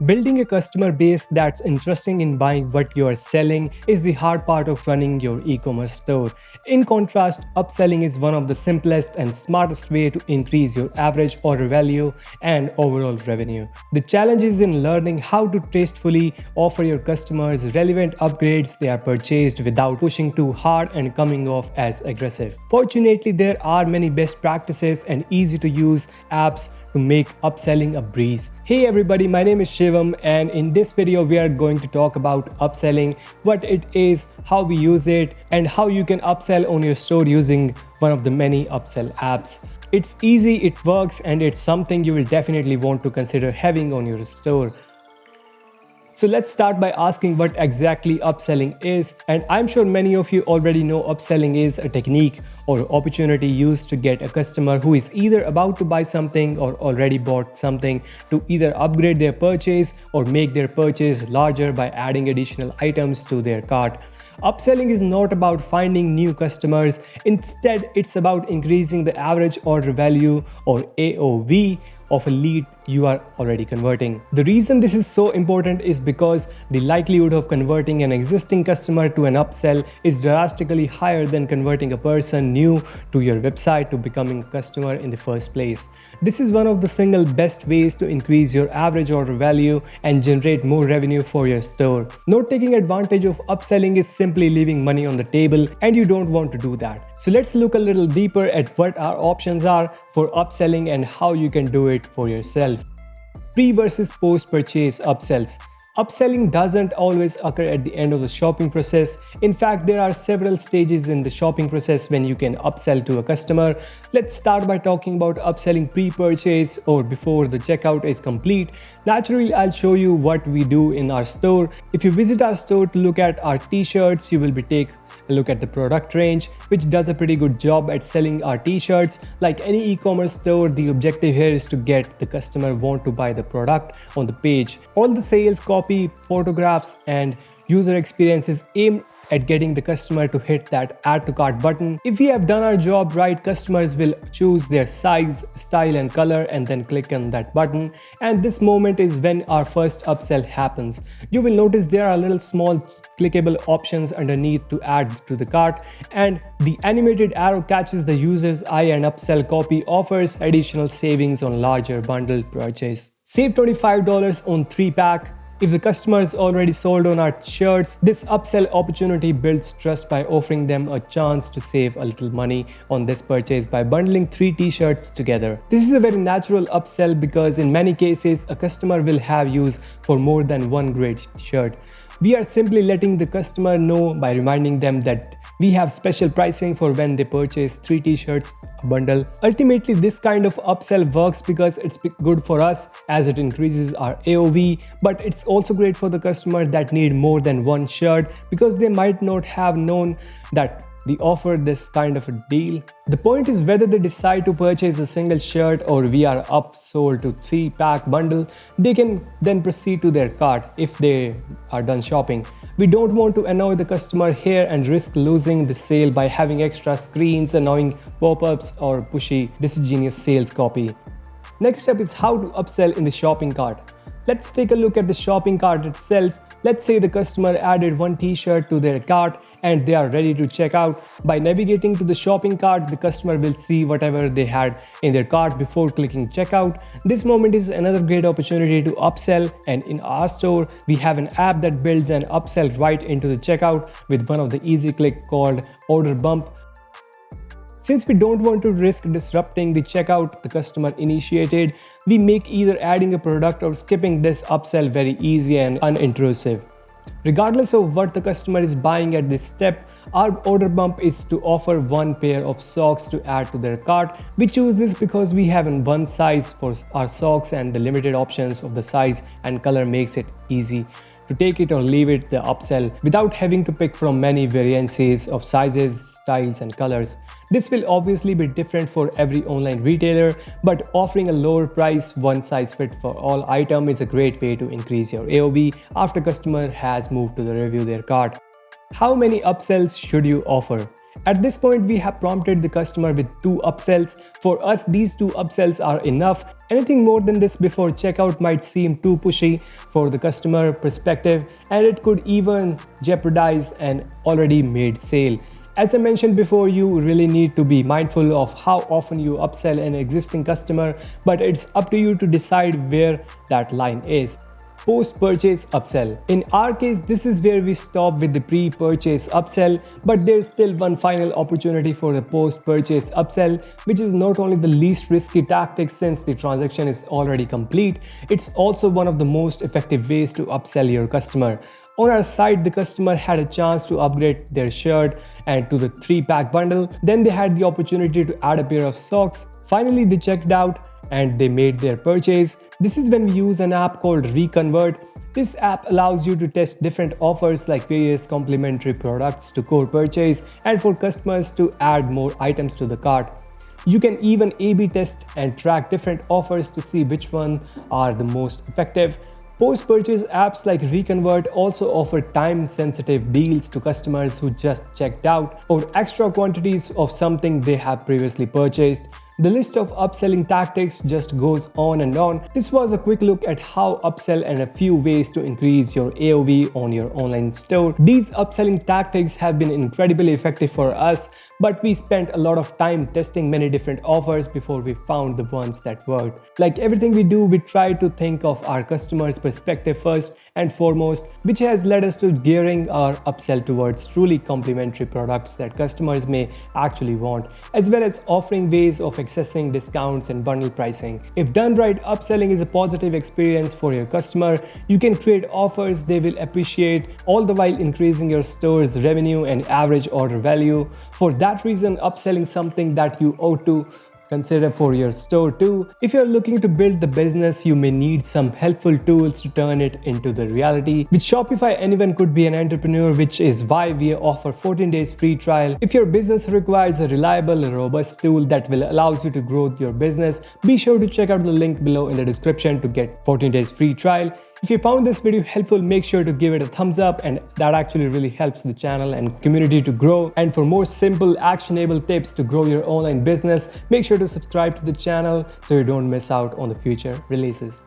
Building a customer base that's interested in buying what you are selling is the hard part of running your e-commerce store. In contrast, upselling is one of the simplest and smartest way to increase your average order value and overall revenue. The challenge is in learning how to tastefully offer your customers relevant upgrades they are purchased without pushing too hard and coming off as aggressive. Fortunately, there are many best practices and easy to use apps to make upselling a breeze. Hey everybody, my name is Shivam, and in this video we are going to talk about upselling, what it is, how we use it, and how you can upsell on your store using one of the many upsell apps. It's easy, it works, and it's something you will definitely want to consider having on your store. So let's start by asking what exactly upselling is, and I'm sure many of you already know upselling is a technique or opportunity used to get a customer who is either about to buy something or already bought something to either upgrade their purchase or make their purchase larger by adding additional items to their cart. Upselling is not about finding new customers, instead it's about increasing the average order value or AOV of a lead you are already converting. The reason this is so important is because the likelihood of converting an existing customer to an upsell is drastically higher than converting a person new to your website to becoming a customer in the first place. This is one of the single best ways to increase your average order value and generate more revenue for your store. Not taking advantage of upselling is simply leaving money on the table, and you don't want to do that. So let's look a little deeper at what our options are for upselling and how you can do it for yourself. Pre versus post purchase upsells. Upselling doesn't always occur at the end of the shopping process. In fact, there are several stages in the shopping process when you can upsell to a customer. Let's start by talking about upselling pre-purchase or before the checkout is complete. Naturally, I'll show you what we do in our store. If you visit our store to look at our t-shirts, you will take a look at the product range, which does a pretty good job at selling our t-shirts. Like any e-commerce store, the objective here is to get the customer want to buy the product on the page. All the sales copy, photographs, and user experiences aimed at getting the customer to hit that add to cart button. If we have done our job right, customers will choose their size, style, and color and then click on that button. And this moment is when our first upsell happens. You will notice there are little small clickable options underneath to add to the cart, and the animated arrow catches the user's eye, and upsell copy offers additional savings on larger bundled purchase. Save $25 on 3-pack. If the customer is already sold on our shirts, this upsell opportunity builds trust by offering them a chance to save a little money on this purchase by bundling 3 t-shirts together. This is a very natural upsell because in many cases, a customer will have use for more than one great shirt. We are simply letting the customer know by reminding them that we have special pricing for when they purchase 3 t-shirts a bundle. Ultimately, this kind of upsell works because it's good for us as it increases our AOV, but it's also great for the customer that need more than one shirt because they might not have known that they offer this kind of a deal. The point is whether they decide to purchase a single shirt or we are upsold to 3-pack bundle, they can then proceed to their cart if they are done shopping. We don't want to annoy the customer here and risk losing the sale by having extra screens, annoying pop-ups, or pushy, disingenuous sales copy. Next up is how to upsell in the shopping cart. Let's take a look at the shopping cart itself. Let's say the customer added 1 t-shirt to their cart and they are ready to check out. By navigating to the shopping cart, the customer will see whatever they had in their cart before clicking checkout. This moment is another great opportunity to upsell, and in our store, we have an app that builds an upsell right into the checkout with one of the easy click called Order Bump. Since we don't want to risk disrupting the checkout the customer initiated, we make either adding a product or skipping this upsell very easy and unintrusive. Regardless of what the customer is buying at this step, our order bump is to offer 1 pair of socks to add to their cart. We choose this because we have one size for our socks, and the limited options of the size and color makes it easy to take it or leave it the upsell without having to pick from many variances of sizes, styles, and colors. This will obviously be different for every online retailer, but offering a lower price, one size fit for all item is a great way to increase your AOV after customer has moved to the review their cart. How many upsells should you offer? At this point, we have prompted the customer with 2 upsells. For us, these 2 upsells are enough. Anything more than this before checkout might seem too pushy for the customer perspective, and it could even jeopardize an already made sale. As I mentioned before, you really need to be mindful of how often you upsell an existing customer, but it's up to you to decide where that line is. Post-purchase upsell. In our case, this is where we stop with the pre-purchase upsell, but there's still one final opportunity for the post-purchase upsell, which is not only the least risky tactic since the transaction is already complete, it's also one of the most effective ways to upsell your customer. On our site, the customer had a chance to upgrade their shirt and to the 3-pack bundle. Then they had the opportunity to add a pair of socks. Finally, they checked out and they made their purchase. This is when we use an app called Reconvert. This app allows you to test different offers like various complementary products to core purchase and for customers to add more items to the cart. You can even A/B test and track different offers to see which ones are the most effective. Post-purchase apps like Reconvert also offer time-sensitive deals to customers who just checked out or extra quantities of something they have previously purchased. The list of upselling tactics just goes on and on. This was a quick look at how upsell and a few ways to increase your AOV on your online store. These upselling tactics have been incredibly effective for us, but we spent a lot of time testing many different offers before we found the ones that worked. Like everything we do, we try to think of our customers' perspective first and foremost, which has led us to gearing our upsell towards truly complementary products that customers may actually want, as well as offering ways of accessing discounts and bundle pricing. If done right, upselling is a positive experience for your customer. You can create offers they will appreciate, all the while increasing your store's revenue and average order value. For that reason, upselling something that you ought to consider for your store too. If you're looking to build the business, you may need some helpful tools to turn it into the reality. With Shopify, anyone could be an entrepreneur, which is why we offer 14 days free trial. If your business requires a reliable and robust tool that will allow you to grow your business, be sure to check out the link below in the description to get 14 days free trial. If you found this video helpful, make sure to give it a thumbs up, and that actually really helps the channel and community to grow. And for more simple, actionable tips to grow your online business, make sure to subscribe to the channel so you don't miss out on the future releases.